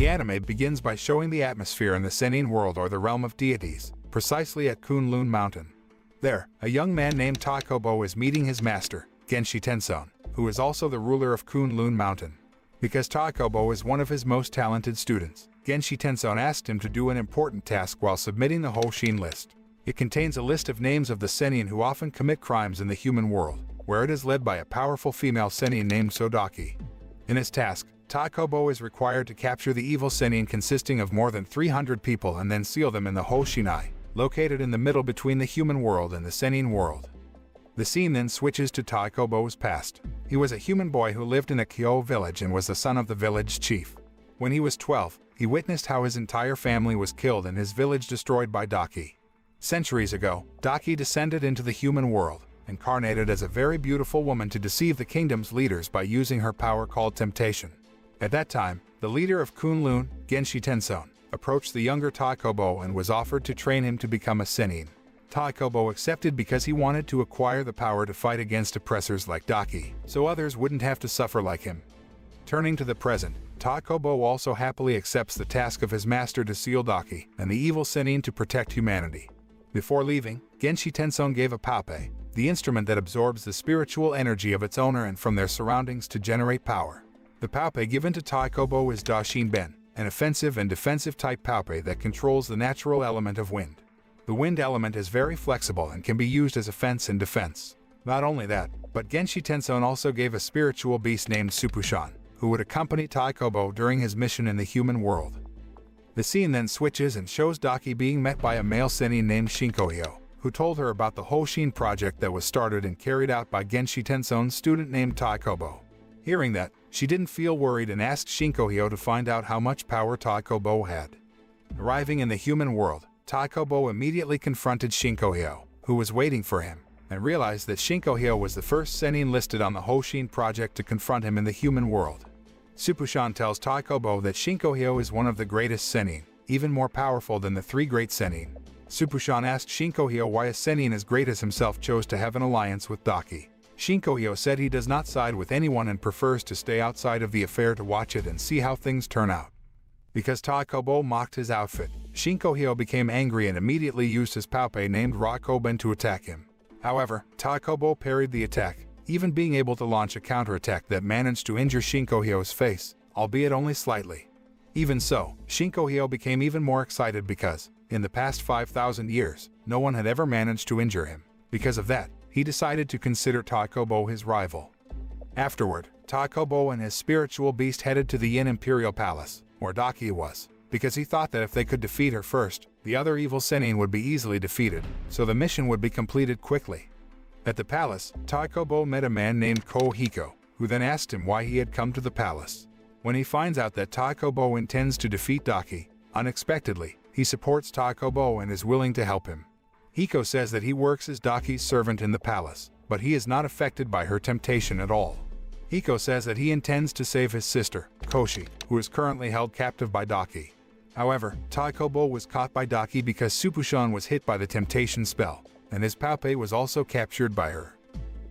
The anime begins by showing the atmosphere in the Sennin world, or the realm of deities, precisely at Kunlun Mountain. There, a young man named Daikobo is meeting his master, Genshi Tenson, who is also the ruler of Kunlun Mountain. Because Daikobo is one of his most talented students, Genshi Tenson asked him to do an important task while submitting the Hoshin list. It contains a list of names of the Sennin who often commit crimes in the human world, where it is led by a powerful female Sennin named Dakki. In his task, Daikobo is required to capture the evil Sennin consisting of more than 300 people and then seal them in the Hoshinai, located in the middle between the human world and the Sennin world. The scene then switches to Daikobo's past. He was a human boy who lived in a Kyo village and was the son of the village chief. When he was 12, he witnessed how his entire family was killed and his village destroyed by Dakki. Centuries ago, Dakki descended into the human world, incarnated as a very beautiful woman to deceive the kingdom's leaders by using her power called temptation. At that time, the leader of Kunlun, Genshi Tenson, approached the younger Daikobo and was offered to train him to become a Sennin. Daikobo accepted because he wanted to acquire the power to fight against oppressors like Dakki, so others wouldn't have to suffer like him. Turning to the present, Daikobo also happily accepts the task of his master to seal Dakki and the evil Sennin to protect humanity. Before leaving, Genshi Tenson gave a paupe, the instrument that absorbs the spiritual energy of its owner and from their surroundings to generate power. The paupe given to Daikobo is Hoshin Plan, an offensive and defensive type paupe that controls the natural element of wind. The wind element is very flexible and can be used as offense and defense. Not only that, but Genshi Tenson also gave a spiritual beast named Supushan, who would accompany Daikobo during his mission in the human world. The scene then switches and shows Dakki being met by a male Sennin named Shinkohyo, who told her about the Hoshin project that was started and carried out by Genshi Tenson's student named Daikobo. Hearing that, she didn't feel worried and asked Shinkohyo to find out how much power Daikobo had. Arriving in the human world, Daikobo immediately confronted Shinkohyo, who was waiting for him, and realized that Shinkohyo was the first Sennin listed on the Hoshin project to confront him in the human world. Supushan tells Daikobo that Shinkohyo is one of the greatest Sennin, even more powerful than the three great Sennin. Supushan asked Shinkohyo why a Sennin as great as himself chose to have an alliance with Dakki. Shinkohyo said he does not side with anyone and prefers to stay outside of the affair to watch it and see how things turn out. Because Daikobo mocked his outfit, Shinkohyo became angry and immediately used his paupe named Rakoben to attack him. However, Daikobo parried the attack, even being able to launch a counterattack that managed to injure Shinkohyo's face, albeit only slightly. Even so, Shinkohyo became even more excited because, in the past 5,000 years, no one had ever managed to injure him. Because of that, he decided to consider Daikobo his rival. Afterward, Daikobo and his spiritual beast headed to the Yin Imperial Palace, where Dakki was, because he thought that if they could defeat her first, the other evil Sennin would be easily defeated, so the mission would be completed quickly. At the palace, Daikobo met a man named Hiko, who then asked him why he had come to the palace. When he finds out that Daikobo intends to defeat Dakki, unexpectedly, he supports Daikobo and is willing to help him. Hiko says that he works as Dakki's servant in the palace, but he is not affected by her temptation at all. Hiko says that he intends to save his sister, Koshi, who is currently held captive by Dakki. However, Daikobo was caught by Dakki because Supushan was hit by the temptation spell, and his paupe was also captured by her.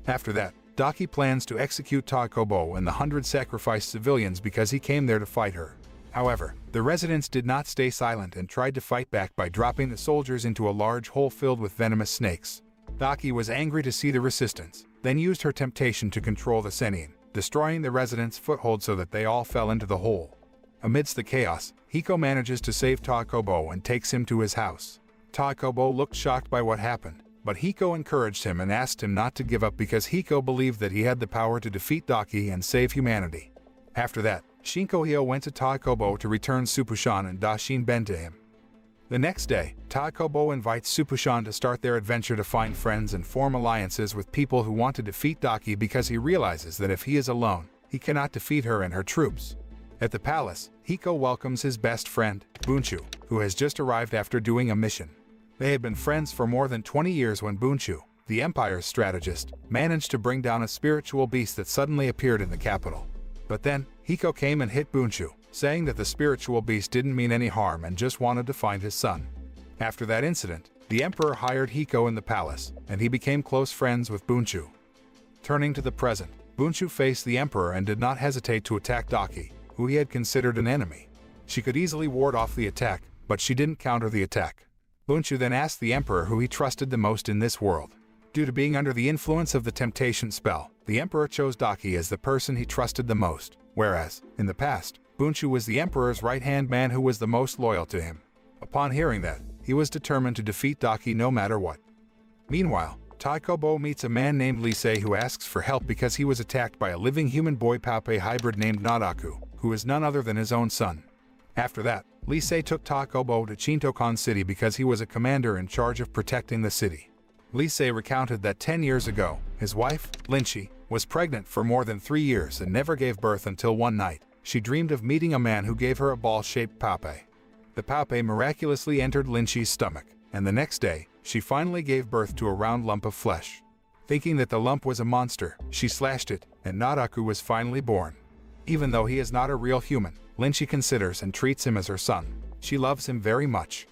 After that, Dakki plans to execute Daikobo and the 100 sacrificed civilians because he came there to fight her. However, the residents did not stay silent and tried to fight back by dropping the soldiers into a large hole filled with venomous snakes. Dakki was angry to see the resistance, then used her temptation to control the Sennin, destroying the residents' foothold so that they all fell into the hole. Amidst the chaos, Hiko manages to save Daikobo and takes him to his house. Daikobo looked shocked by what happened, but Hiko encouraged him and asked him not to give up because Hiko believed that he had the power to defeat Dakki and save humanity. After that, Shinkohyo went to Daikobo to return Supushan and Hoshin Plan to him. The next day, Daikobo invites Supushan to start their adventure to find friends and form alliances with people who want to defeat Dakki because he realizes that if he is alone, he cannot defeat her and her troops. At the palace, Hiko welcomes his best friend, Bunchu, who has just arrived after doing a mission. They had been friends for more than 20 years when Bunchu, the Empire's strategist, managed to bring down a spiritual beast that suddenly appeared in the capital. But then, Hiko came and hit Bunchu, saying that the spiritual beast didn't mean any harm and just wanted to find his son. After that incident, the Emperor hired Hiko in the palace, and he became close friends with Bunchu. Turning to the present, Bunchu faced the Emperor and did not hesitate to attack Dakki, who he had considered an enemy. She could easily ward off the attack, but she didn't counter the attack. Bunchu then asked the emperor who he trusted the most in this world. Due to being under the influence of the temptation spell, the emperor chose Dakki as the person he trusted the most, whereas, in the past, Bunchu was the emperor's right-hand man who was the most loyal to him. Upon hearing that, he was determined to defeat Dakki no matter what. Meanwhile, Daikobo meets a man named Lise who asks for help because he was attacked by a living human boy Paupe hybrid named Nadaku, who is none other than his own son. After that, Lise took Daikobo to Shintokan City because he was a commander in charge of protecting the city. Lise recounted that 10 years ago, his wife, Linchi, was pregnant for more than 3 years and never gave birth until one night. She dreamed of meeting a man who gave her a ball-shaped Paupe. The Paupe miraculously entered Linchi's stomach, and the next day, she finally gave birth to a round lump of flesh. Thinking that the lump was a monster, she slashed it, and Nadaku was finally born. Even though he is not a real human, Linchi considers and treats him as her son. She loves him very much.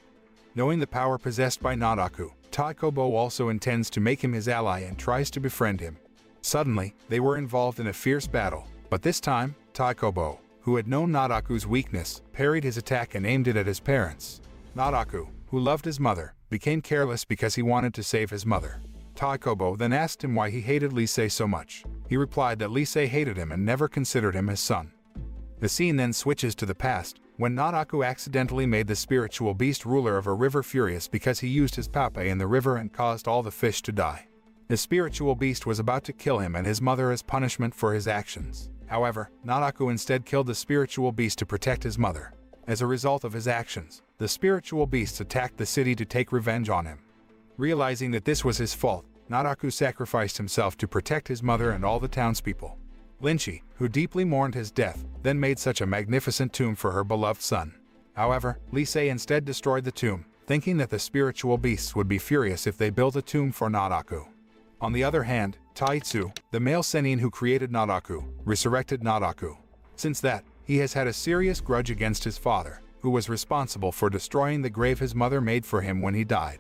Knowing the power possessed by Nadaku, Daikobo also intends to make him his ally and tries to befriend him. Suddenly, they were involved in a fierce battle, but this time, Daikobo, who had known Nadaku's weakness, parried his attack and aimed it at his parents. Nadaku, who loved his mother, became careless because he wanted to save his mother. Daikobo then asked him why he hated Lise so much. He replied that Lise hated him and never considered him his son. The scene then switches to the past, when Nadaku accidentally made the spiritual beast ruler of a river furious because he used his Paupe in the river and caused all the fish to die. The spiritual beast was about to kill him and his mother as punishment for his actions. However, Nadaku instead killed the spiritual beast to protect his mother. As a result of his actions, the spiritual beasts attacked the city to take revenge on him. Realizing that this was his fault, Nadaku sacrificed himself to protect his mother and all the townspeople. Linchi, who deeply mourned his death, then made such a magnificent tomb for her beloved son. However, Lise instead destroyed the tomb, thinking that the spiritual beasts would be furious if they built a tomb for Nadaku. On the other hand, Taitsu, the male Sennin who created Nadaku, resurrected Nadaku. Since that, he has had a serious grudge against his father, who was responsible for destroying the grave his mother made for him when he died.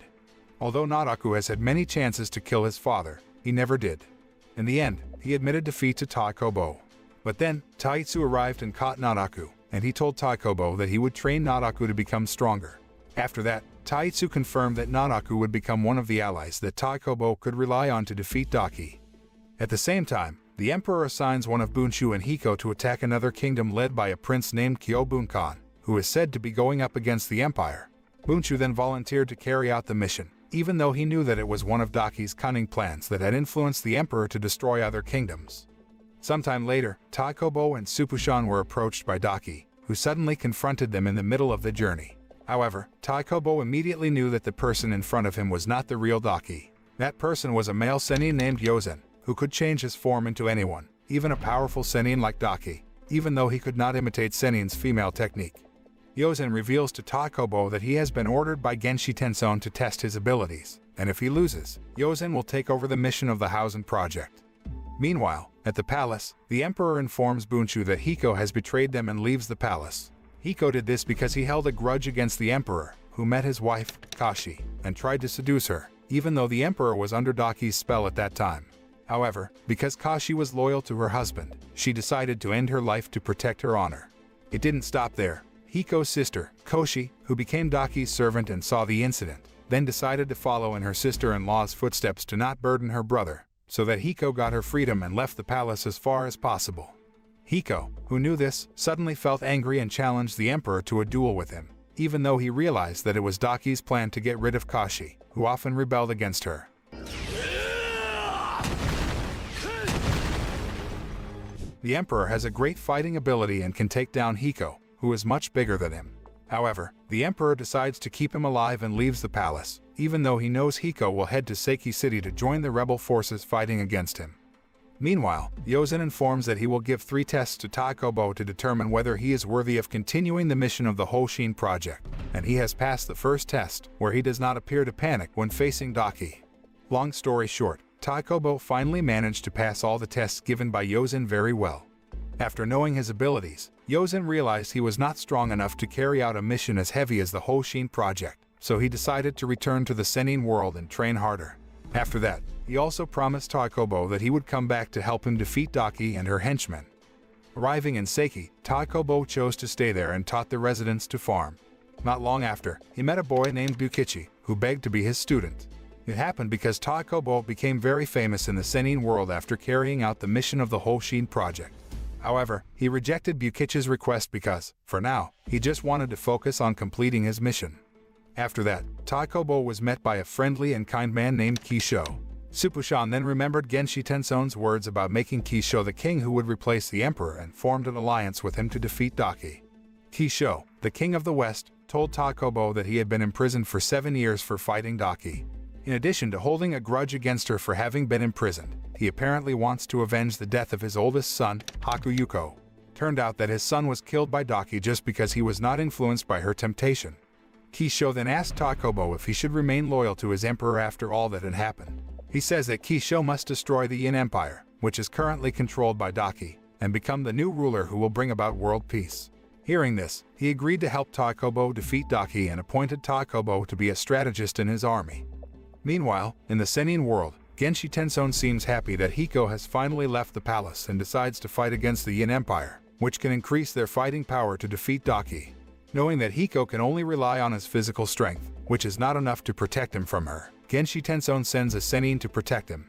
Although Nadaku has had many chances to kill his father, he never did. In the end, he admitted defeat to Daikobo. But then, Taitsu arrived and caught Nadaku, and he told Daikobo that he would train Nadaku to become stronger. After that, Taitsu confirmed that Nadaku would become one of the allies that Daikobo could rely on to defeat Dakki. At the same time, the emperor assigns one of Bunchu and Hiko to attack another kingdom led by a prince named Kyobunkan, who is said to be going up against the empire. Bunchu then volunteered to carry out the mission, even though he knew that it was one of Daki's cunning plans that had influenced the emperor to destroy other kingdoms. Sometime later, Daikobo and Supushan were approached by Dakki, who suddenly confronted them in the middle of the journey. However, Daikobo immediately knew that the person in front of him was not the real Dakki. That person was a male Sennin named Yozen, who could change his form into anyone, even a powerful Sennin like Dakki, even though he could not imitate Sennin's female technique. Yozen reveals to Daikobo that he has been ordered by Genshi Tensone to test his abilities, and if he loses, Yozen will take over the mission of the Hoshin project. Meanwhile, at the palace, the emperor informs Bunchu that Hiko has betrayed them and leaves the palace. Hiko did this because he held a grudge against the emperor, who met his wife, Kashi, and tried to seduce her, even though the emperor was under Daki's spell at that time. However, because Kashi was loyal to her husband, she decided to end her life to protect her honor. It didn't stop there. Hiko's sister, Koshi, who became Daki's servant and saw the incident, then decided to follow in her sister-in-law's footsteps to not burden her brother, so that Hiko got her freedom and left the palace as far as possible. Hiko, who knew this, suddenly felt angry and challenged the emperor to a duel with him, even though he realized that it was Daki's plan to get rid of Kashi, who often rebelled against her. The emperor has a great fighting ability and can take down Hiko, who is much bigger than him. However, the emperor decides to keep him alive and leaves the palace, even though he knows Hiko will head to Seiki City to join the rebel forces fighting against him. Meanwhile, Yozen informs that he will give 3 tests to Daikobo to determine whether he is worthy of continuing the mission of the Hoshin project, and he has passed the first test, where he does not appear to panic when facing Dakki. Long story short, Daikobo finally managed to pass all the tests given by Yozen very well. After knowing his abilities, Yozen realized he was not strong enough to carry out a mission as heavy as the Hoshin project, so he decided to return to the Sennin world and train harder. After that, he also promised Daikobo that he would come back to help him defeat Dakki and her henchmen. Arriving in Seki, Daikobo chose to stay there and taught the residents to farm. Not long after, he met a boy named Bukichi, who begged to be his student. It happened because Daikobo became very famous in the Senin world after carrying out the mission of the Hoshin project. However, he rejected Bukichi's request because, for now, he just wanted to focus on completing his mission. After that, Daikobo was met by a friendly and kind man named Kisho. Suppushan then remembered Genshi Tenson's words about making Kisho the king who would replace the emperor and formed an alliance with him to defeat Dakki. Kisho, the king of the west, told Daikobo that he had been imprisoned for 7 years for fighting Dakki. In addition to holding a grudge against her for having been imprisoned, he apparently wants to avenge the death of his oldest son, Hakuyuko. Turned out that his son was killed by Dakki just because he was not influenced by her temptation. Kisho then asked Daikobo if he should remain loyal to his emperor after all that had happened. He says that Kisho must destroy the Yin Empire, which is currently controlled by Dakki, and become the new ruler who will bring about world peace. Hearing this, he agreed to help Daikobo defeat Dakki and appointed Daikobo to be a strategist in his army. Meanwhile, in the Senin world, Genshi Tenson seems happy that Hiko has finally left the palace and decides to fight against the Yin Empire, which can increase their fighting power to defeat Dakki. Knowing that Hiko can only rely on his physical strength, which is not enough to protect him from her, Genshi Tenson sends a Senin to protect him.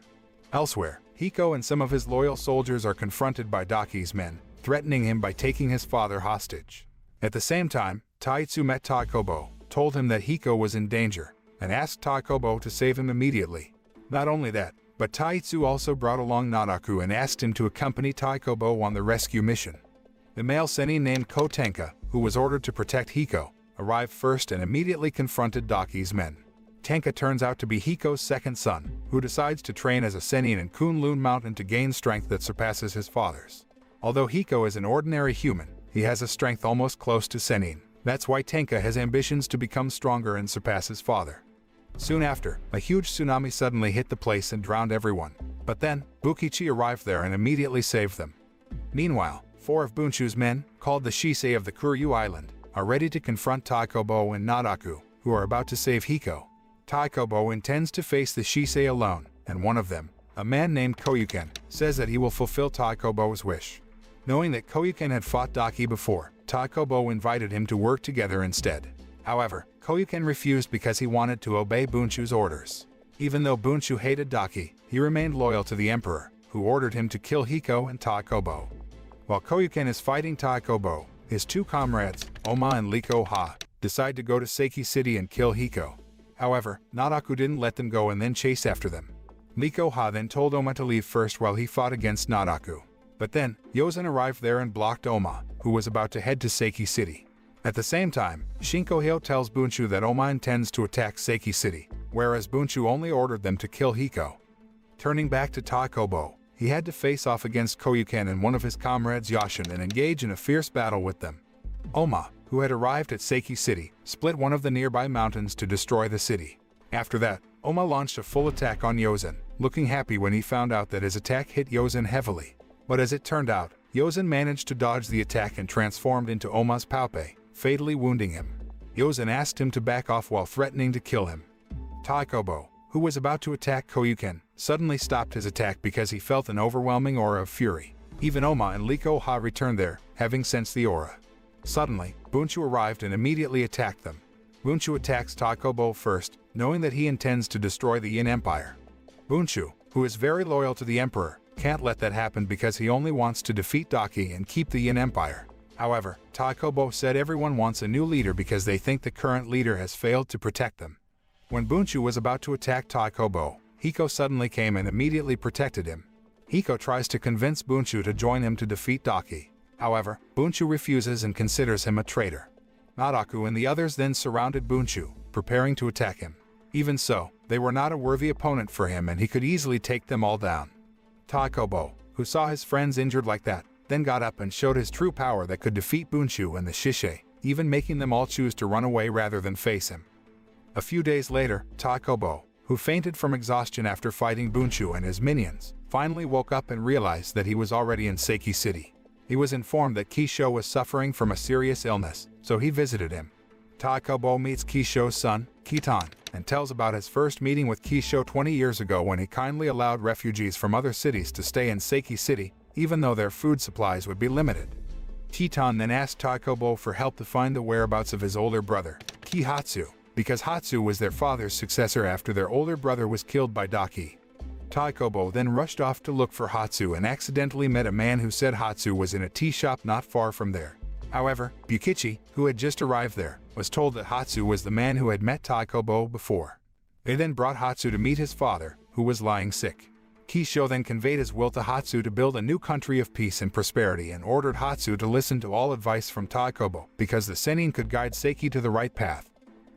Elsewhere, Hiko and some of his loyal soldiers are confronted by Dakki's men, threatening him by taking his father hostage. At the same time, Taitsu met Daikobo, told him that Hiko was in danger, and asked Daikobo to save him immediately. Not only that, but Taitsu also brought along Naraku and asked him to accompany Daikobo on the rescue mission. The male Senin named Kotenka, who was ordered to protect Hiko, arrived first and immediately confronted Dakki's men. Tenka turns out to be Hiko's second son, who decides to train as a Senin in Kunlun Mountain to gain strength that surpasses his father's. Although Hiko is an ordinary human, he has a strength almost close to Senin. That's why Tenka has ambitions to become stronger and surpass his father. Soon after, a huge tsunami suddenly hit the place and drowned everyone. But then, Bukichi arrived there and immediately saved them. Meanwhile, 4 of Bunchu's men, called the Shisei of the Kuryu Island, are ready to confront Daikobo and Naraku, who are about to save Hiko. Daikobo intends to face the Shisei alone, and one of them, a man named Koyuken, says that he will fulfill Daikobo's wish. Knowing that Koyuken had fought Dakki before, Daikobo invited him to work together instead. However, Koyuken refused because he wanted to obey Bunchu's orders. Even though Bunchu hated Dakki, he remained loyal to the emperor, who ordered him to kill Hiko and Daikobo. While Koyuken is fighting Daikobo, his 2 comrades, Oma and Liko Ha, decide to go to Seki City and kill Hiko. However, Naraku didn't let them go and then chase after them. Liko Ha then told Oma to leave first while he fought against Naraku. But then, Yozen arrived there and blocked Oma, who was about to head to Seki City. At the same time, Shinkohyo tells Bunchu that Oma intends to attack Seki City, whereas Bunchu only ordered them to kill Hiko. Turning back to Daikobo, he had to face off against Koyuken and one of his comrades Yashin and engage in a fierce battle with them. Oma, who had arrived at Seki City, split one of the nearby mountains to destroy the city. After that, Oma launched a full attack on Yozen, looking happy when he found out that his attack hit Yozen heavily. But as it turned out, Yozen managed to dodge the attack and transformed into Oma's Paupe, fatally wounding him. Yozen asked him to back off while threatening to kill him. Daikobo, who was about to attack Koyuken, suddenly stopped his attack because he felt an overwhelming aura of fury. Even Oma and Liko Ha returned there, having sensed the aura. Suddenly, Bunchu arrived and immediately attacked them. Bunchu attacks Daikobo first, knowing that he intends to destroy the Yin Empire. Bunchu, who is very loyal to the emperor, can't let that happen because he only wants to defeat Dakki and keep the Yin Empire. However, Daikobo said everyone wants a new leader because they think the current leader has failed to protect them. When Bunchu was about to attack Daikobo, Hiko suddenly came and immediately protected him. Hiko tries to convince Bunchu to join him to defeat Dakki. However, Bunchu refuses and considers him a traitor. Naraku and the others then surrounded Bunchu, preparing to attack him. Even so, they were not a worthy opponent for him and he could easily take them all down. Daikobo, who saw his friends injured like that, then got up and showed his true power that could defeat Bunchu and the Shisei, even making them all choose to run away rather than face him. A few days later, Daikobo, who fainted from exhaustion after fighting Bunchu and his minions, finally woke up and realized that he was already in Seki City. He was informed that Kisho was suffering from a serious illness, so he visited him. Daikobo meets Kisho's son, Kitan, and tells about his first meeting with Kisho 20 years ago when he kindly allowed refugees from other cities to stay in Seki City, even though their food supplies would be limited. Kitan then asked Daikobo for help to find the whereabouts of his older brother, Kihatsu, because Hatsu was their father's successor after their older brother was killed by Dakki. Daikobo then rushed off to look for Hatsu and accidentally met a man who said Hatsu was in a tea shop not far from there. However, Bukichi, who had just arrived there, was told that Hatsu was the man who had met Daikobo before. They then brought Hatsu to meet his father, who was lying sick. Kisho then conveyed his will to Hatsu to build a new country of peace and prosperity and ordered Hatsu to listen to all advice from Daikobo because the Sennin could guide Seiki to the right path.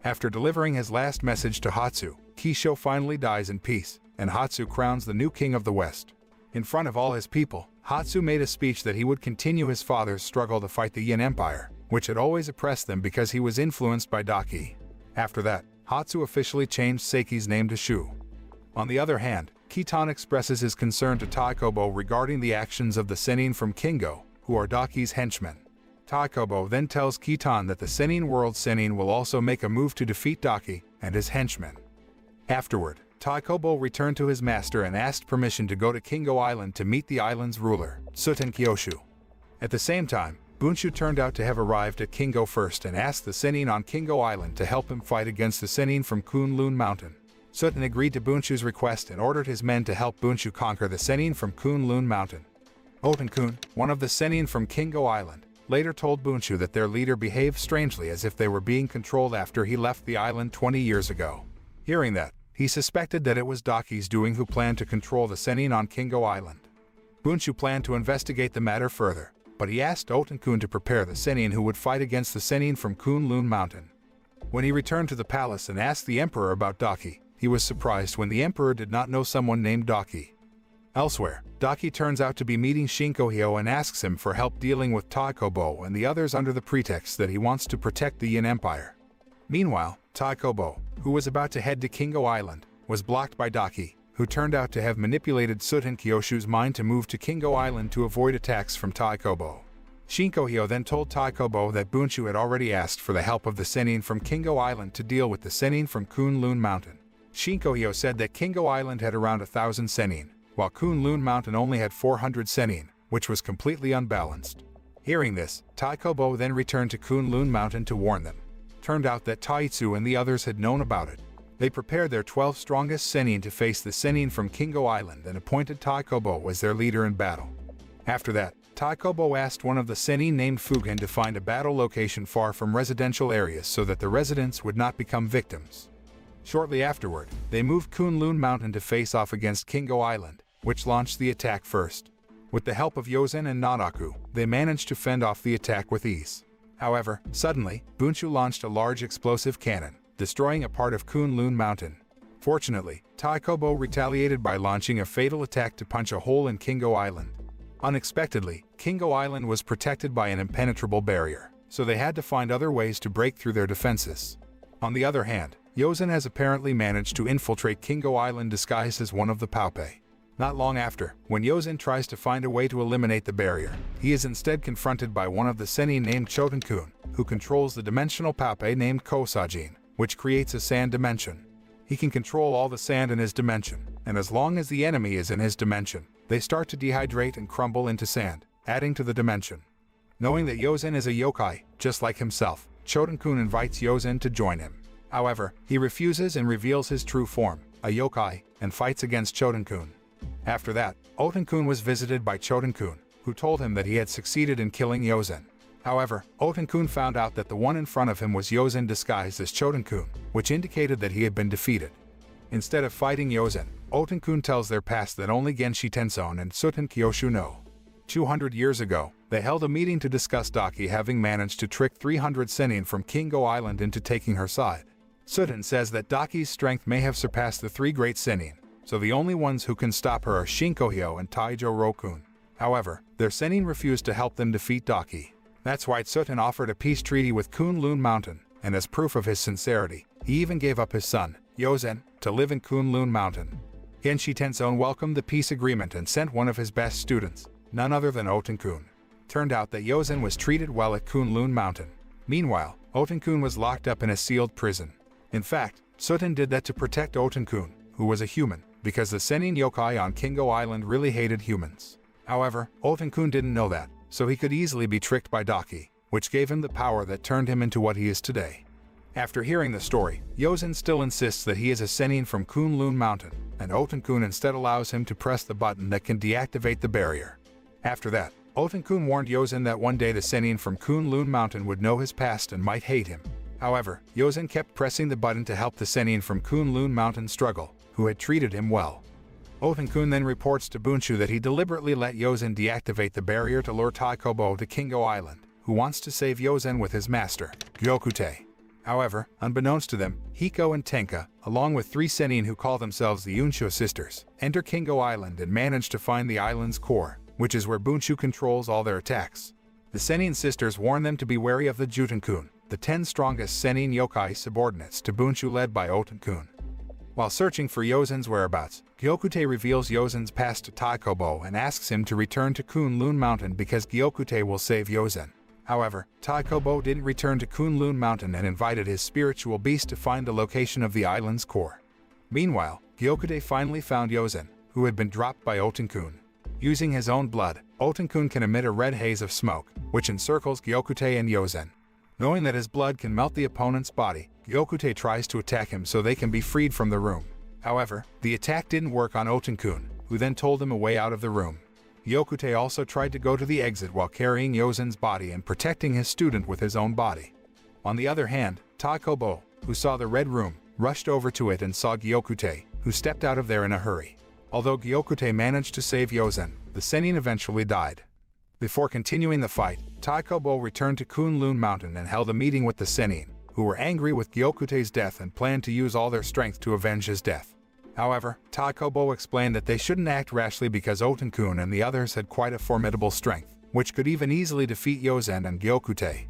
After delivering his last message to Hatsu, Kisho finally dies in peace, and Hatsu crowns the new king of the West. In front of all his people, Hatsu made a speech that he would continue his father's struggle to fight the Yin Empire, which had always oppressed them because he was influenced by Dakki. After that, Hatsu officially changed Seiki's name to Shu. On the other hand, Kitan expresses his concern to Daikobo regarding the actions of the Sennin from Kingo, who are Dakki's henchmen. Daikobo then tells Kitan that the Sennin world Sennin will also make a move to defeat Dakki and his henchmen. Afterward, Daikobo returned to his master and asked permission to go to Kingo Island to meet the island's ruler, Suten Kyoshu. At the same time, Bunchu turned out to have arrived at Kingo first and asked the Sennin on Kingo Island to help him fight against the Sennin from Kunlun Mountain. Suten agreed to Bunchu's request and ordered his men to help Bunchu conquer the Sennin from Kunlun Mountain. Otenkun, one of the Sennin from Kingo Island, later told Bunchu that their leader behaved strangely as if they were being controlled after he left the island 20 years ago. Hearing that, he suspected that it was Dakki's doing who planned to control the Sennin on Kingo Island. Bunchu planned to investigate the matter further, but he asked Otenkun to prepare the Sennin who would fight against the Sennin from Kunlun Mountain. When he returned to the palace and asked the emperor about Dakki, he was surprised when the emperor did not know someone named Dakki. Elsewhere, Dakki turns out to be meeting Shinkohyo and asks him for help dealing with Daikobo and the others under the pretext that he wants to protect the Yin Empire. Meanwhile, Daikobo, who was about to head to Kingo Island, was blocked by Dakki, who turned out to have manipulated Suten Kyoshu's mind to move to Kingo Island to avoid attacks from Daikobo. Shinkohyo then told Daikobo that Bunchu had already asked for the help of the Sennin from Kingo Island to deal with the Sennin from Kunlun Mountain. Shinkohyo said that Kingo Island had around 1,000 Sennin, while Kunlun Mountain only had 400 Sennin, which was completely unbalanced. Hearing this, Daikobo then returned to Kunlun Mountain to warn them. Turned out that Taitsu and the others had known about it. They prepared their 12 strongest Sennin to face the Sennin from Kingo Island and appointed Daikobo as their leader in battle. After that, Daikobo asked one of the Sennin named Fugen to find a battle location far from residential areas so that the residents would not become victims. Shortly afterward, they moved Kunlun Mountain to face off against Kingo Island, which launched the attack first. With the help of Yozen and Nanaku, they managed to fend off the attack with ease. However, suddenly, Bunchu launched a large explosive cannon, destroying a part of Kunlun Mountain. Fortunately, Daikobo retaliated by launching a fatal attack to punch a hole in Kingo Island. Unexpectedly, Kingo Island was protected by an impenetrable barrier, so they had to find other ways to break through their defenses. On the other hand, Yozen has apparently managed to infiltrate Kingo Island disguised as one of the Paupe. Not long after, when Yozen tries to find a way to eliminate the barrier, he is instead confronted by one of the Sennin named Chotenkun, who controls the dimensional Paupe named Kosajin, which creates a sand dimension. He can control all the sand in his dimension, and as long as the enemy is in his dimension, they start to dehydrate and crumble into sand, adding to the dimension. Knowing that Yozen is a yokai, just like himself, Chotenkun invites Yozen to join him. However, he refuses and reveals his true form, a yokai, and fights against Chotenkun. After that, Otenkun was visited by Chotenkun, who told him that he had succeeded in killing Yozen. However, Otenkun found out that the one in front of him was Yozen disguised as Chotenkun, which indicated that he had been defeated. Instead of fighting Yozen, Otenkun tells their past that only Genshi Tenson and Suten Kyoshu know. 200 years ago, they held a meeting to discuss Dakki having managed to trick 300 Sennin from Kingo Island into taking her side. Suten says that Dakki's strength may have surpassed the 3 great Sennin, so the only ones who can stop her are Shinkohyo and Taijo Rokun. However, their Sennin refused to help them defeat Dakki. That's why Suten offered a peace treaty with Kunlun Mountain, and as proof of his sincerity, he even gave up his son, Yozen, to live in Kunlun Mountain. Genshi Tenson welcomed the peace agreement and sent one of his best students, none other than Otenkun. Turned out that Yozen was treated well at Kunlun Mountain. Meanwhile, Otenkun was locked up in a sealed prison. In fact, Suten did that to protect Otenkun, who was a human, because the Sennin yokai on Kingo Island really hated humans. However, Otenkun didn't know that, so he could easily be tricked by Dakki, which gave him the power that turned him into what he is today. After hearing the story, Yozen still insists that he is a Sennin from Kunlun Mountain, and Otenkun instead allows him to press the button that can deactivate the barrier. After that, Otenkun warned Yozen that one day the Sennin from Kunlun Mountain would know his past and might hate him. However, Yozen kept pressing the button to help the Sennin from Kunlun Mountain struggle, who had treated him well. Otenkun then reports to Bunchu that he deliberately let Yozen deactivate the barrier to lure Daikobo to Kingo Island, who wants to save Yozen with his master, Gyokute. However, unbeknownst to them, Hiko and Tenka, along with 3 Sennin who call themselves the Unsho sisters, enter Kingo Island and manage to find the island's core, which is where Bunchu controls all their attacks. The Sennin sisters warn them to be wary of the Jutenkun, the 10 strongest Sennin yokai subordinates to Bunchu led by Otenkun. While searching for Yozen's whereabouts, Gyokute reveals Yozen's past to Daikobo and asks him to return to Kunlun Mountain because Gyokute will save Yozen. However, Daikobo didn't return to Kunlun Mountain and invited his spiritual beast to find the location of the island's core. Meanwhile, Gyokute finally found Yozen, who had been dropped by Otenkun. Using his own blood, Otenkun can emit a red haze of smoke, which encircles Gyokute and Yozen. Knowing that his blood can melt the opponent's body, Gyokute tries to attack him so they can be freed from the room. However, the attack didn't work on Otenkun, who then told him a way out of the room. Gyokute also tried to go to the exit while carrying Yozen's body and protecting his student with his own body. On the other hand, Daikobo, who saw the red room, rushed over to it and saw Gyokute, who stepped out of there in a hurry. Although Gyokute managed to save Yozen, the Sennin eventually died. Before continuing the fight, Daikobo returned to Kunlun Mountain and held a meeting with the Sennin, who were angry with Gyokute's death and planned to use all their strength to avenge his death. However, Daikobo explained that they shouldn't act rashly because Otenkun and the others had quite a formidable strength, which could even easily defeat Yozen and Gyokute.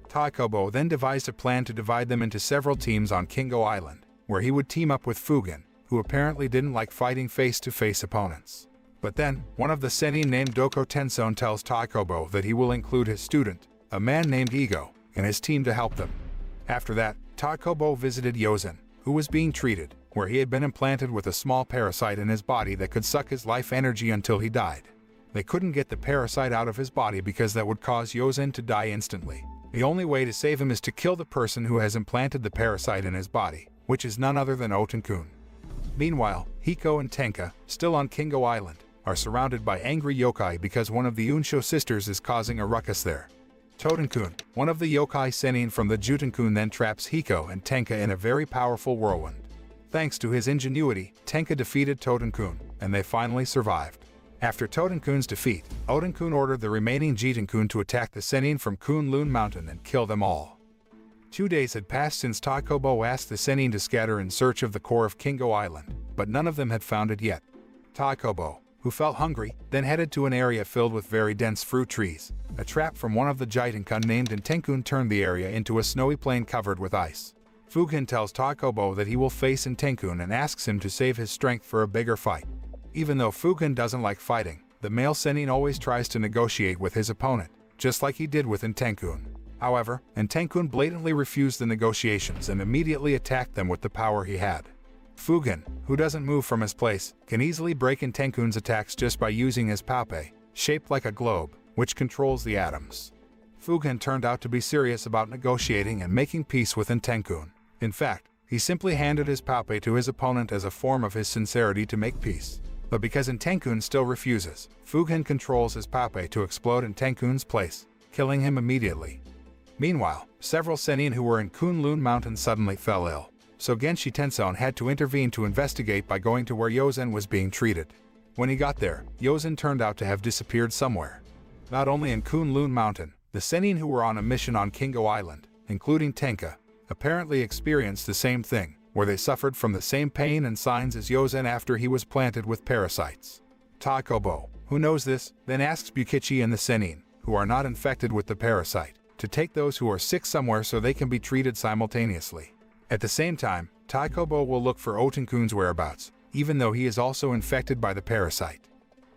Daikobo then devised a plan to divide them into several teams on Kingo Island, where he would team up with Fugen, who apparently didn't like fighting face-to-face opponents. But then, one of the Sennin named Doko Tenson tells Daikobo that he will include his student, a man named Ego, in his team to help them. After that, Daikobo visited Yozen, who was being treated, where he had been implanted with a small parasite in his body that could suck his life energy until he died. They couldn't get the parasite out of his body because that would cause Yozen to die instantly. The only way to save him is to kill the person who has implanted the parasite in his body, which is none other than Otenkun. Meanwhile, Hiko and Tenka, still on Kingo Island, are surrounded by angry yokai because one of the Unsho sisters is causing a ruckus there. Totenkun, one of the yokai Sennin from the Jutenkun, then traps Hiko and Tenka in a very powerful whirlwind. Thanks to his ingenuity, Tenka defeated Totenkun, and they finally survived. After Totenkun's defeat, Otenkun ordered the remaining Jitenkun to attack the Sennin from Kunlun Mountain and kill them all. 2 days had passed since Daikobo asked the Sennin to scatter in search of the core of Kingo Island, but none of them had found it yet. Daikobo, who felt hungry, then headed to an area filled with very dense fruit trees. A trap from one of the Jitenkun named Intenkun turned the area into a snowy plain covered with ice. Fugen tells Daikobo that he will face Intenkun and asks him to save his strength for a bigger fight. Even though Fugen doesn't like fighting, the male Sennin always tries to negotiate with his opponent, just like he did with Intenkun. However, Intenkun blatantly refused the negotiations and immediately attacked them with the power he had. Fugen, who doesn't move from his place, can easily break Intenkun's attacks just by using his pape, shaped like a globe, which controls the atoms. Fugen turned out to be serious about negotiating and making peace with Intenkun. In fact, he simply handed his pape to his opponent as a form of his sincerity to make peace. But because Intenkun still refuses, Fugen controls his pape to explode Intenkun's place, killing him immediately. Meanwhile, several Sennin who were in Kunlun Mountain suddenly fell ill, so Genshi Tenson had to intervene to investigate by going to where Yozen was being treated. When he got there, Yozen turned out to have disappeared somewhere. Not only in Kunlun Mountain, the Sennin who were on a mission on Kingo Island, including Tenka, apparently experienced the same thing, where they suffered from the same pain and signs as Yozen after he was planted with parasites. Daikobo, who knows this, then asks Bukichi and the Sennin, who are not infected with the parasite, to take those who are sick somewhere so they can be treated simultaneously. At the same time, Daikobo will look for Otenkun's whereabouts, even though he is also infected by the parasite.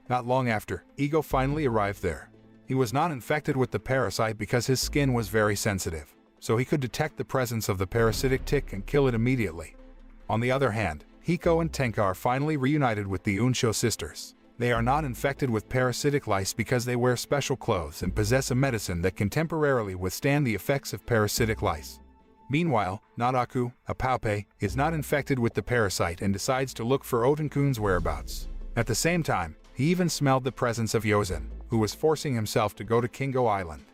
Not long after, Ego finally arrived there. He was not infected with the parasite because his skin was very sensitive, so he could detect the presence of the parasitic tick and kill it immediately. On the other hand, Hiko and Tenka are finally reunited with the Unsho sisters. They are not infected with parasitic lice because they wear special clothes and possess a medicine that can temporarily withstand the effects of parasitic lice. Meanwhile, Naraku, a Paupe, is not infected with the parasite and decides to look for Otenkun's whereabouts. At the same time, he even smelled the presence of Yozen, who was forcing himself to go to Kingo Island.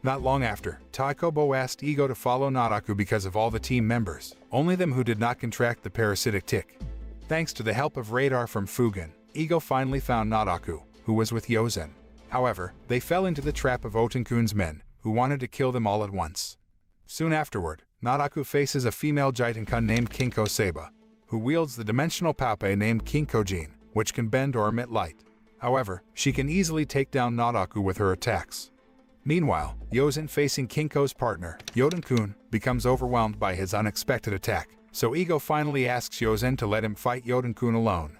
Not long after, Daikobo asked Igo to follow Naraku because of all the team members, only them who did not contract the parasitic tick. Thanks to the help of radar from Fugen, Igo finally found Naraku, who was with Yozen. However, they fell into the trap of Otenkun's men, who wanted to kill them all at once. Soon afterward, Naraku faces a female Jitenkun named Kinko Seba, who wields the dimensional Paupe named Kinkojin, which can bend or emit light. However, she can easily take down Naraku with her attacks. Meanwhile, Yozen, facing Kinko's partner, Yotenkun, becomes overwhelmed by his unexpected attack, so Igo finally asks Yozen to let him fight Yotenkun alone.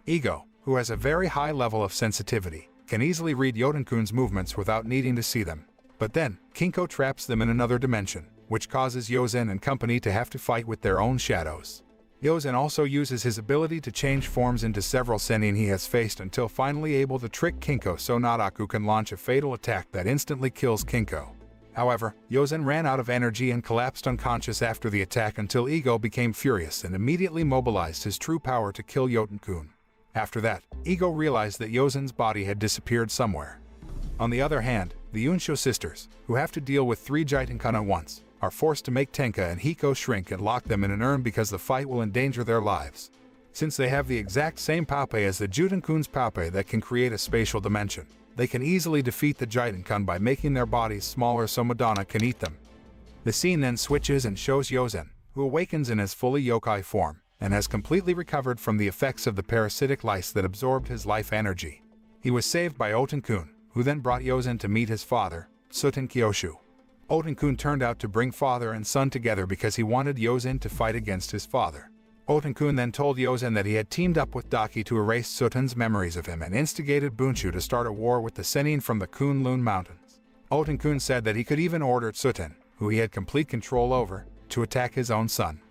Igo, who has a very high level of sensitivity, can easily read Yotenkun's movements without needing to see them. But then, Kinko traps them in another dimension, which causes Yozen and company to have to fight with their own shadows. Yozen also uses his ability to change forms into several Sennin he has faced until finally able to trick Kinko so Naraku can launch a fatal attack that instantly kills Kinko. However, Yozen ran out of energy and collapsed unconscious after the attack until Igo became furious and immediately mobilized his true power to kill Yotenkun. After that, Igo realized that Yozen's body had disappeared somewhere. On the other hand, the Unsho sisters, who have to deal with 3 Jitenkun at once, are forced to make Tenka and Hiko shrink and lock them in an urn because the fight will endanger their lives. Since they have the exact same Paupe as the Jutenkun's Paupe that can create a spatial dimension, they can easily defeat the Jitenkun by making their bodies smaller so Madonna can eat them. The scene then switches and shows Yozen, who awakens in his fully yokai form, and has completely recovered from the effects of the parasitic lice that absorbed his life energy. He was saved by Otenkun, who then brought Yozen to meet his father, Suten Kyoshu. Otenkun turned out to bring father and son together because he wanted Yozen to fight against his father. Otenkun then told Yozen that he had teamed up with Dakki to erase Suten's memories of him and instigated Bunchu to start a war with the Sennin from the Kunlun Mountains. Otenkun said that he could even order Suten, who he had complete control over, to attack his own son.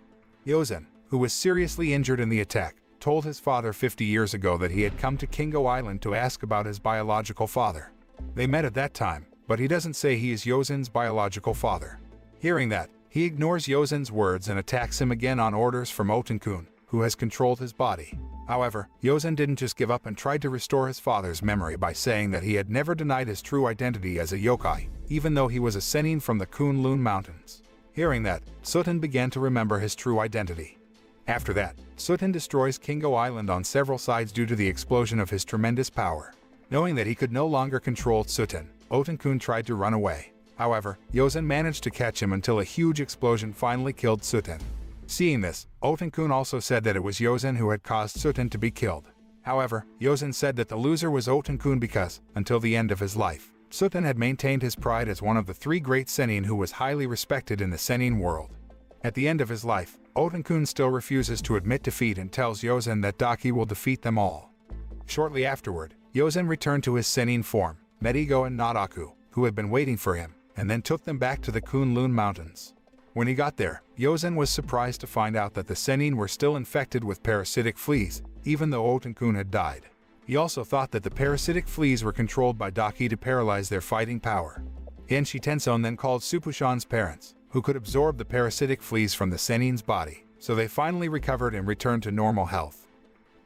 Yozen, who was seriously injured in the attack, told his father 50 years ago that he had come to Kingo Island to ask about his biological father. They met at that time, but he doesn't say he is Yozen's biological father. Hearing that, he ignores Yozen's words and attacks him again on orders from Otenkun, who has controlled his body. However, Yozen didn't just give up and tried to restore his father's memory by saying that he had never denied his true identity as a yokai, even though he was a Sennin from the Kunlun Mountains. Hearing that, Suten began to remember his true identity. After that, Suten destroys Kingo Island on several sides due to the explosion of his tremendous power. Knowing that he could no longer control Suten, Otenkun tried to run away. However, Yozen managed to catch him until a huge explosion finally killed Suten. Seeing this, Otenkun also said that it was Yozen who had caused Suten to be killed. However, Yozen said that the loser was Otenkun because, until the end of his life, Suten had maintained his pride as one of the 3 great Sennin who was highly respected in the Sennin world. At the end of his life, Otenkun still refuses to admit defeat and tells Yozen that Dakki will defeat them all. Shortly afterward, Yozen returned to his Sennin form, met Igo and Naraku, who had been waiting for him, and then took them back to the Kunlun Mountains. When he got there, Yozen was surprised to find out that the Sennin were still infected with parasitic fleas, even though Otenkun had died. He also thought that the parasitic fleas were controlled by Dakki to paralyze their fighting power. Genshi Tenson then called Supushan's parents, who could absorb the parasitic fleas from the Sennin's body, so they finally recovered and returned to normal health.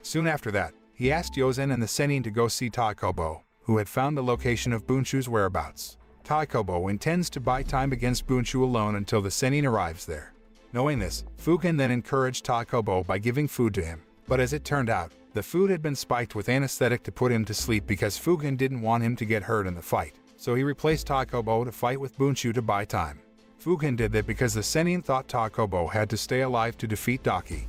Soon after that, he asked Yozen and the Sennin to go see Daikobo, who had found the location of Bunchu's whereabouts. Daikobo intends to buy time against Bunchu alone until the Sennin arrives there. Knowing this, Fugen then encouraged Daikobo by giving food to him, but as it turned out, the food had been spiked with anesthetic to put him to sleep because Fugen didn't want him to get hurt in the fight, so he replaced Daikobo to fight with Bunchu to buy time. Fugen did that because the Sennin thought Daikobo had to stay alive to defeat Dakki.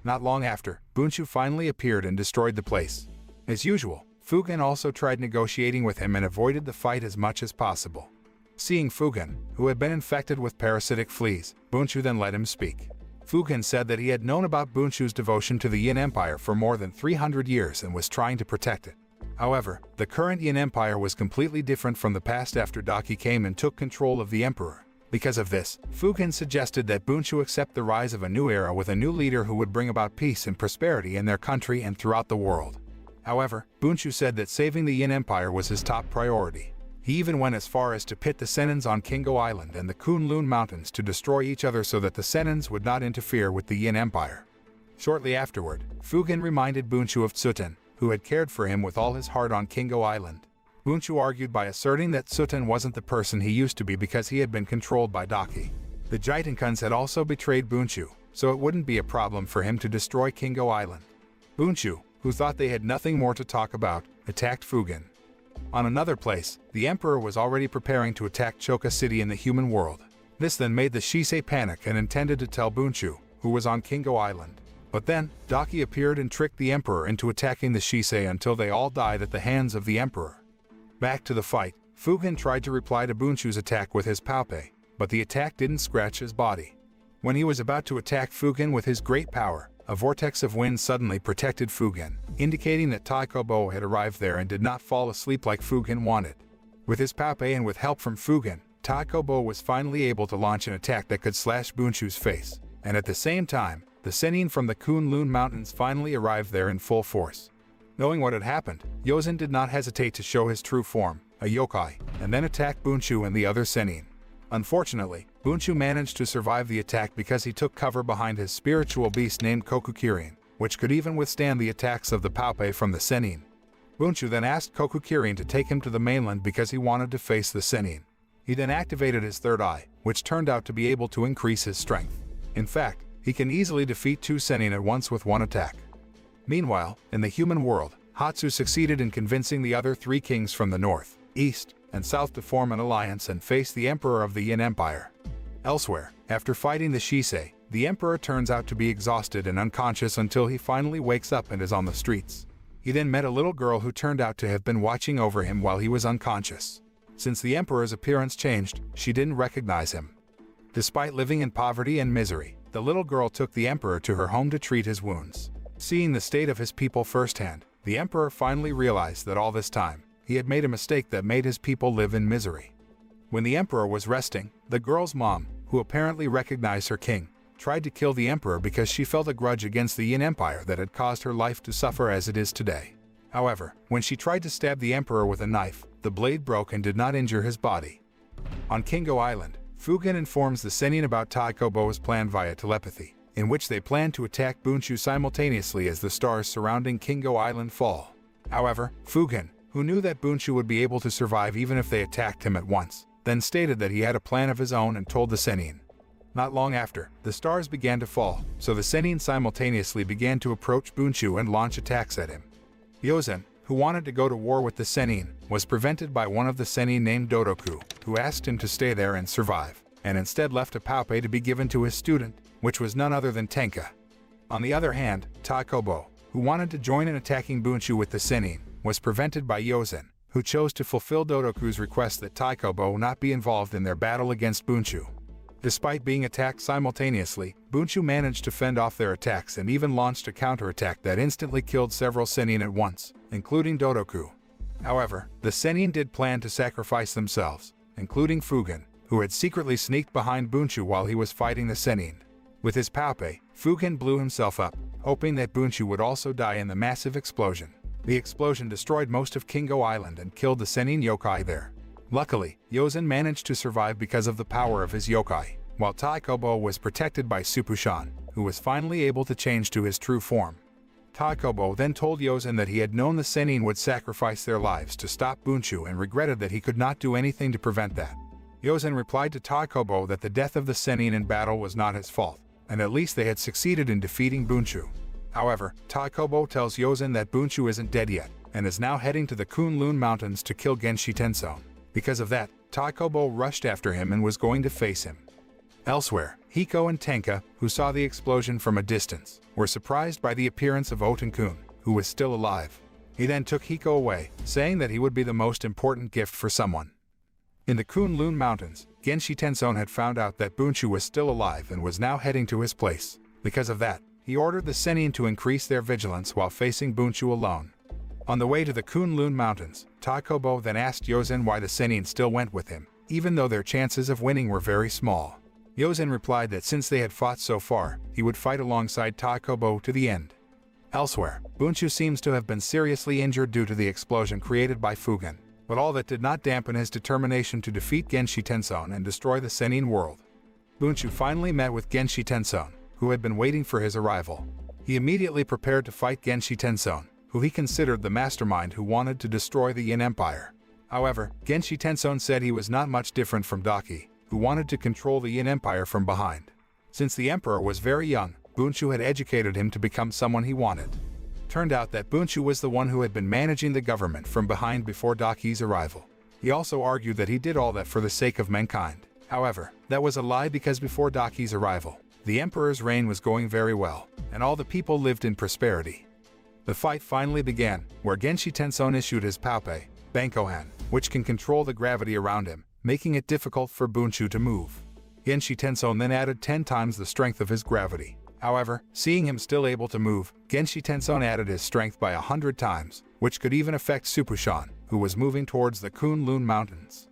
Not long after, Bunchu finally appeared and destroyed the place. As usual, Fugen also tried negotiating with him and avoided the fight as much as possible. Seeing Fugen, who had been infected with parasitic fleas, Bunchu then let him speak. Fugen said that he had known about Bunchu's devotion to the Yin Empire for more than 300 years and was trying to protect it. However, the current Yin Empire was completely different from the past after Dakki came and took control of the Emperor. Because of this, Fugen suggested that Bunchu accept the rise of a new era with a new leader who would bring about peace and prosperity in their country and throughout the world. However, Bunchu said that saving the Yin Empire was his top priority. He even went as far as to pit the Senins on Kingo Island and the Kunlun Mountains to destroy each other so that the Senins would not interfere with the Yin Empire. Shortly afterward, Fugen reminded Bunchu of Tsuten, who had cared for him with all his heart on Kingo Island. Bunchu argued by asserting that Tsuten wasn't the person he used to be because he had been controlled by Dakki. The Jitenkans had also betrayed Bunchu, so it wouldn't be a problem for him to destroy Kingo Island. Bunchu, who thought they had nothing more to talk about, attacked Fugen. On another place, the Emperor was already preparing to attack Choka City in the human world. This then made the Shisei panic and intended to tell Bunchu, who was on Kingo Island. But then, Dakki appeared and tricked the Emperor into attacking the Shisei until they all died at the hands of the Emperor. Back to the fight, Fugen tried to reply to Bunchu's attack with his Paopei, but the attack didn't scratch his body. When he was about to attack Fugen with his great power, a vortex of wind suddenly protected Fugen, indicating that Daikobo had arrived there and did not fall asleep like Fugen wanted. With his Paopei and with help from Fugen, Daikobo was finally able to launch an attack that could slash Bunchu's face, and at the same time, the Sennin from the Kunlun Mountains finally arrived there in full force. Knowing what had happened, Yozen did not hesitate to show his true form, a yokai, and then attack Bunchu and the other Sennin. Unfortunately, Bunchu managed to survive the attack because he took cover behind his spiritual beast named Kokukirin, which could even withstand the attacks of the Paopei from the Sennin. Bunchu then asked Kokukirin to take him to the mainland because he wanted to face the Sennin. He then activated his third eye, which turned out to be able to increase his strength. In fact, he can easily defeat two Sennin at once with one attack. Meanwhile, in the human world, Hatsu succeeded in convincing the other three kings from the north, east, and south to form an alliance and face the Emperor of the Yin Empire. Elsewhere, after fighting the Shisei, the Emperor turns out to be exhausted and unconscious until he finally wakes up and is on the streets. He then met a little girl who turned out to have been watching over him while he was unconscious. Since the Emperor's appearance changed, she didn't recognize him. Despite living in poverty and misery, the little girl took the Emperor to her home to treat his wounds. Seeing the state of his people firsthand, the Emperor finally realized that all this time, he had made a mistake that made his people live in misery. When the Emperor was resting, the girl's mom, who apparently recognized her king, tried to kill the Emperor because she felt a grudge against the Yin Empire that had caused her life to suffer as it is today. However, when she tried to stab the Emperor with a knife, the blade broke and did not injure his body. On Kingo Island, Fugen informs the Sennin about Daikobo's plan via telepathy, in which they plan to attack Bunchu simultaneously as the stars surrounding Kingo Island fall. However, Fugen, who knew that Bunchu would be able to survive even if they attacked him at once, then stated that he had a plan of his own and told the Sennin. Not long after, the stars began to fall, so the Sennin simultaneously began to approach Bunchu and launch attacks at him. Yozen, who wanted to go to war with the Sennin, was prevented by one of the Sennin named Dodoku, who asked him to stay there and survive, and instead left a Paopei to be given to his student, which was none other than Tenka. On the other hand, Daikobo, who wanted to join in attacking Bunchu with the Sennin, was prevented by Yozen, who chose to fulfill Dodoku's request that Daikobo not be involved in their battle against Bunchu. Despite being attacked simultaneously, Bunchu managed to fend off their attacks and even launched a counterattack that instantly killed several Sennin at once, including Dodoku. However, the Sennin did plan to sacrifice themselves, including Fugen, who had secretly sneaked behind Bunchu while he was fighting the Sennin. With his Paopei, Fugen blew himself up, hoping that Bunchu would also die in the massive explosion. The explosion destroyed most of Kingo Island and killed the Sennin yokai there. Luckily, Yozen managed to survive because of the power of his yokai, while Daikobo was protected by Supushan, who was finally able to change to his true form. Daikobo then told Yozen that he had known the Sennin would sacrifice their lives to stop Bunchu and regretted that he could not do anything to prevent that. Yozen replied to Daikobo that the death of the Sennin in battle was not his fault, and at least they had succeeded in defeating Bunchu. However, Daikobo tells Yozen that Bunchu isn't dead yet, and is now heading to the Kunlun Mountains to kill Genshi Tensone. Because of that, Daikobo rushed after him and was going to face him. Elsewhere, Hiko and Tenka, who saw the explosion from a distance, were surprised by the appearance of Otenkun, who was still alive. He then took Hiko away, saying that he would be the most important gift for someone. In the Kunlun Mountains, Genshi Tensone had found out that Bunchu was still alive and was now heading to his place. Because of that, he ordered the Sennin to increase their vigilance while facing Bunchu alone. On the way to the Kunlun Mountains, Daikobo then asked Yozen why the Sennin still went with him, even though their chances of winning were very small. Yozen replied that since they had fought so far, he would fight alongside Daikobo to the end. Elsewhere, Bunchu seems to have been seriously injured due to the explosion created by Fugen, but all that did not dampen his determination to defeat Genshi Tenson and destroy the Sennin world. Bunchu finally met with Genshi Tenson, who had been waiting for his arrival. He immediately prepared to fight Genshi Tenson, who he considered the mastermind who wanted to destroy the Yin Empire. However, Genshi Tenson said he was not much different from Dakki, who wanted to control the Yin Empire from behind. Since the emperor was very young, Bunchu had educated him to become someone he wanted. Turned out that Bunchu was the one who had been managing the government from behind before Dakki's arrival. He also argued that he did all that for the sake of mankind. However, that was a lie because before Dakki's arrival, the emperor's reign was going very well, and all the people lived in prosperity. The fight finally began, where Genshi Tenson issued his Paopei, Bankohan, which can control the gravity around him, making it difficult for Bunchu to move. Genshi Tenson then added 10 times the strength of his gravity. However, seeing him still able to move, Genshi Tenson added his strength by 100 times, which could even affect Supushan, who was moving towards the Kunlun Mountains.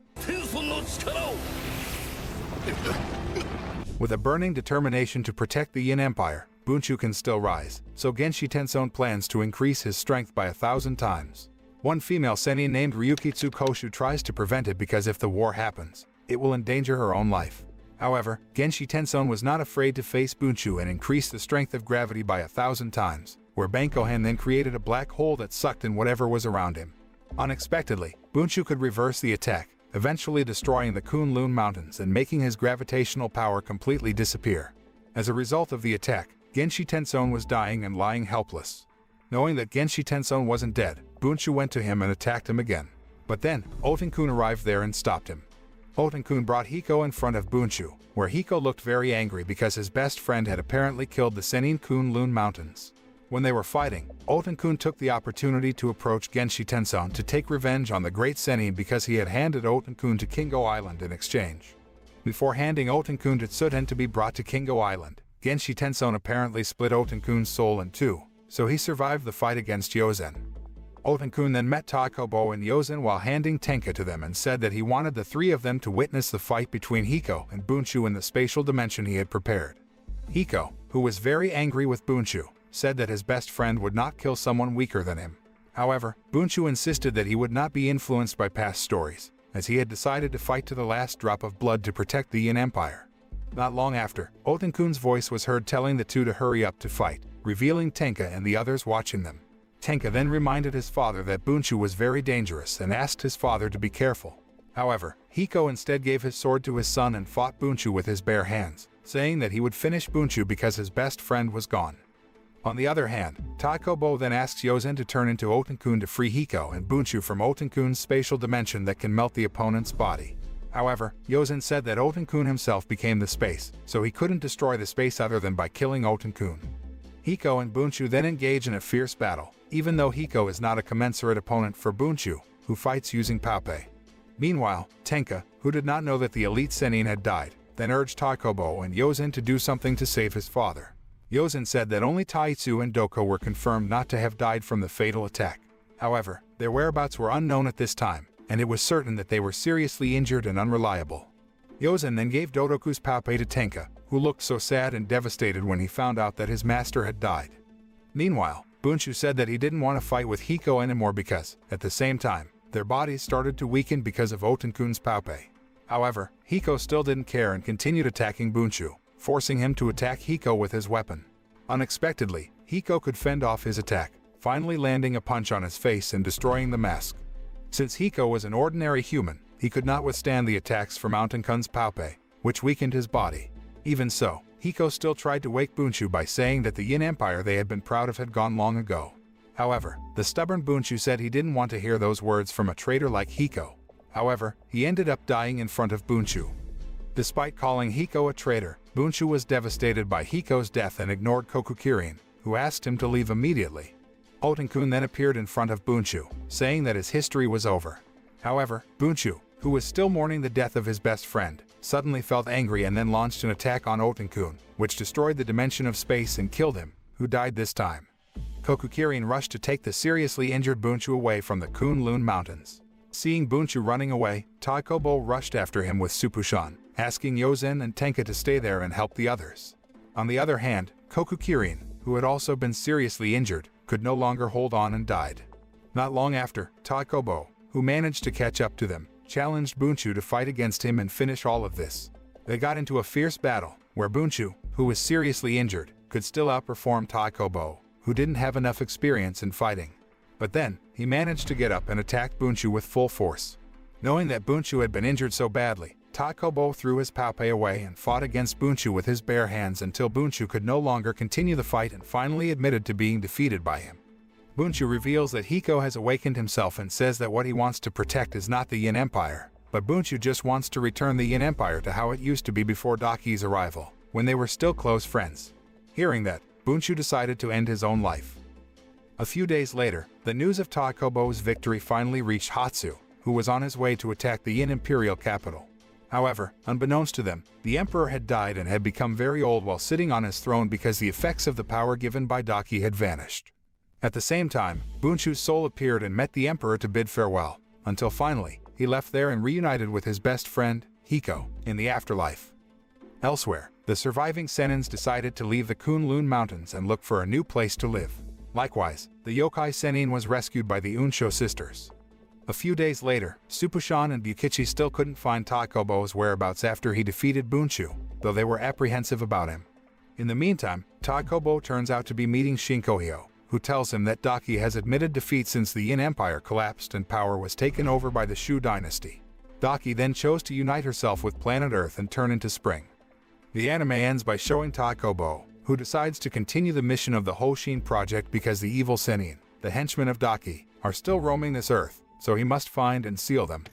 With a burning determination to protect the Yin Empire, Bunchu can still rise, so Genshi Tenson plans to increase his strength by 1,000 times. One female Sennin named Ryukitsu Koshu tries to prevent it because if the war happens, it will endanger her own life. However, Genshi Tenson was not afraid to face Bunchu and increase the strength of gravity by 1,000 times, where Bankohan then created a black hole that sucked in whatever was around him. Unexpectedly, Bunchu could reverse the attack, eventually destroying the Kunlun Mountains and making his gravitational power completely disappear. As a result of the attack, Genshi Tenson was dying and lying helpless. Knowing that Genshi Tenson wasn't dead, Bunchu went to him and attacked him again. But then, Otenkun arrived there and stopped him. Otenkun brought Hiko in front of Bunchu, where Hiko looked very angry because his best friend had apparently killed the Sennin Kunlun Mountains. When they were fighting, Otenkun took the opportunity to approach Genshi Tenson to take revenge on the Great Sennin because he had handed Otenkun to Kingo Island in exchange. Before handing Otenkun to Tsuden to be brought to Kingo Island, Genshi Tenson apparently split Otenkun's soul in two, so he survived the fight against Yozen. Otenkun then met Daikobo and Yozen while handing Tenka to them and said that he wanted the three of them to witness the fight between Hiko and Bunchu in the spatial dimension he had prepared. Hiko, who was very angry with Bunchu, said that his best friend would not kill someone weaker than him. However, Bunchu insisted that he would not be influenced by past stories, as he had decided to fight to the last drop of blood to protect the Yin Empire. Not long after, Otenkun's voice was heard telling the two to hurry up to fight, revealing Tenka and the others watching them. Tenka then reminded his father that Bunchu was very dangerous and asked his father to be careful. However, Hiko instead gave his sword to his son and fought Bunchu with his bare hands, saying that he would finish Bunchu because his best friend was gone. On the other hand, Daikobo then asks Yozen to turn into Otenkun to free Hiko and Bunchu from Otenkun's spatial dimension that can melt the opponent's body. However, Yozen said that Otenkun himself became the space, so he couldn't destroy the space other than by killing Otenkun. Hiko and Bunchu then engage in a fierce battle, even though Hiko is not a commensurate opponent for Bunchu, who fights using Paopei. Meanwhile, Tenka, who did not know that the elite Sennin had died, then urged Daikobo and Yozen to do something to save his father. Yozen said that only Taitsu and Doko were confirmed not to have died from the fatal attack. However, their whereabouts were unknown at this time, and it was certain that they were seriously injured and unreliable. Yozen then gave Dodoku's Paopei to Tenka, who looked so sad and devastated when he found out that his master had died. Meanwhile, Bunchu said that he didn't want to fight with Hiko anymore because, at the same time, their bodies started to weaken because of Otenkun's Paopei. However, Hiko still didn't care and continued attacking Bunchu, forcing him to attack Hiko with his weapon. Unexpectedly, Hiko could fend off his attack, finally landing a punch on his face and destroying the mask. Since Hiko was an ordinary human, he could not withstand the attacks from Otenkun's Paopei, which weakened his body. Even so, Hiko still tried to wake Bunchu by saying that the Yin Empire they had been proud of had gone long ago. However, the stubborn Bunchu said he didn't want to hear those words from a traitor like Hiko. However, he ended up dying in front of Bunchu. Despite calling Hiko a traitor, Bunchu was devastated by Hiko's death and ignored Kokukirin, who asked him to leave immediately. Otenkun then appeared in front of Bunchu, saying that his history was over. However, Bunchu, who was still mourning the death of his best friend, suddenly felt angry and then launched an attack on Otenkun, which destroyed the dimension of space and killed him, who died this time. Kokukirin rushed to take the seriously injured Bunchu away from the Kunlun Mountains. Seeing Bunchu running away, Daikobo rushed after him with Supushan, asking Yozen and Tenka to stay there and help the others. On the other hand, Kokukirin, who had also been seriously injured, could no longer hold on and died. Not long after, Daikobo, who managed to catch up to them, challenged Bunchu to fight against him and finish all of this. They got into a fierce battle, where Bunchu, who was seriously injured, could still outperform Daikobo, who didn't have enough experience in fighting. But then, he managed to get up and attacked Bunchu with full force. Knowing that Bunchu had been injured so badly, Daikobo threw his pape away and fought against Bunchu with his bare hands until Bunchu could no longer continue the fight and finally admitted to being defeated by him. Bunchu reveals that Hiko has awakened himself and says that what he wants to protect is not the Yin Empire, but Bunchu just wants to return the Yin Empire to how it used to be before Dakki's arrival, when they were still close friends. Hearing that, Bunchu decided to end his own life. A few days later, the news of Daikobo's victory finally reached Hatsu, who was on his way to attack the Yin Imperial capital. However, unbeknownst to them, the emperor had died and had become very old while sitting on his throne because the effects of the power given by Dakki had vanished. At the same time, Bunchu's soul appeared and met the emperor to bid farewell, until finally, he left there and reunited with his best friend, Hiko, in the afterlife. Elsewhere, the surviving Senins decided to leave the Kunlun Mountains and look for a new place to live. Likewise, the yokai Senin was rescued by the Unsho sisters. A few days later, Supushan and Bukichi still couldn't find Daikobo's whereabouts after he defeated Bunchu, though they were apprehensive about him. In the meantime, Daikobo turns out to be meeting Shinkohyo, who tells him that Dakki has admitted defeat since the Yin Empire collapsed and power was taken over by the Shu dynasty. Dakki then chose to unite herself with planet Earth and turn into spring. The anime ends by showing Daikobo, who decides to continue the mission of the Hoshin project because the evil Senin, the henchmen of Dakki, are still roaming this Earth, so he must find and seal them.